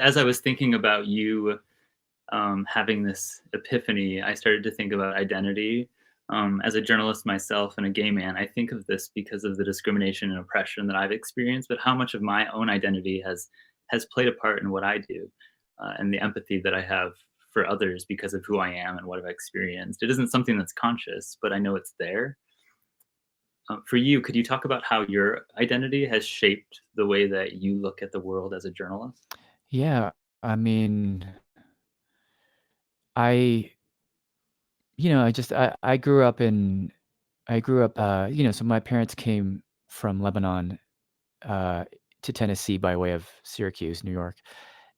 As I was thinking about you having this epiphany, I started to think about identity. As a journalist myself and a gay man, I think of this because of the discrimination and oppression that I've experienced, but how much of my own identity has played a part in what I do, and the empathy that I have for others because of who I am and what I've experienced. It isn't something that's conscious, but I know it's there. For you, could you talk about how your identity has shaped the way that you look at the world as a journalist? Yeah, I mean, I I grew up so my parents came from Lebanon, uh, to Tennessee by way of Syracuse, New York,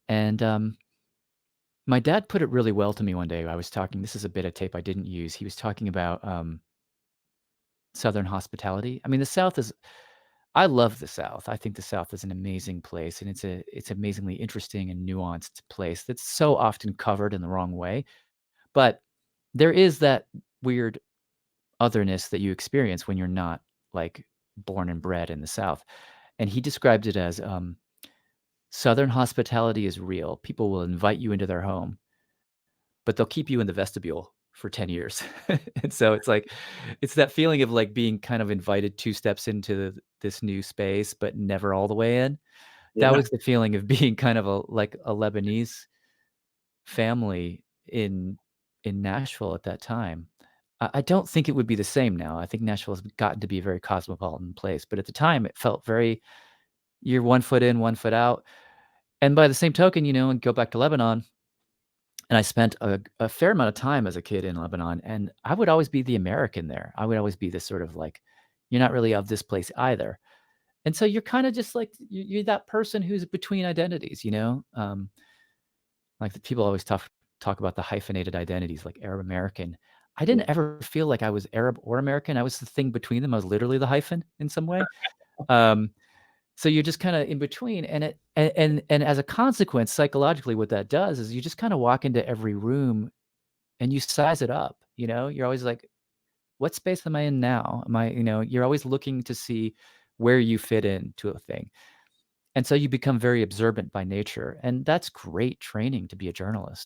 and, my dad put it really well to me one day. I was talking this is a bit of tape I didn't use. He was talking about, Southern hospitality. I mean, the South is I love the South. I think the South is an amazing place, and it's amazingly interesting and nuanced place that's so often covered in the wrong way, but there is that weird otherness that you experience when you're not, like, born and bred in the South, and he described it as, "Southern hospitality is real. People will invite you into their home, but they'll keep you in the vestibule for 10 years." And so it's like it's that feeling of, like, being kind of invited 2 steps into this new space, but never all the way in. That Yeah. was the feeling of being kind of a Lebanese family in Nashville at that time. I don't think it would be the same now. I think Nashville has gotten to be a very cosmopolitan place, but at the time, it felt very you're 1 foot in, 1 foot out, and by the same token, and go back to Lebanon, and I spent a fair amount of time as a kid in Lebanon, and I would always be the American there. I would always be this sort of like, "You're not really of this place either." And so you're kinda just like you're that person who's between identities, you know? Like, the people always talk about the hyphenated identities, like Arab American. I Yeah. didn't ever feel like I was Arab or American. I was the thing between them. I was literally the hyphen in some way. Um, so you're just kinda in between, and it and as a consequence, psychologically, what that does is you just kinda walk into every room and you size it up, you know? You're always like, "What space am I in now? Am I" you're always looking to see where you fit into a thing. And so you become very observant by nature, and that's great training to be a journalist.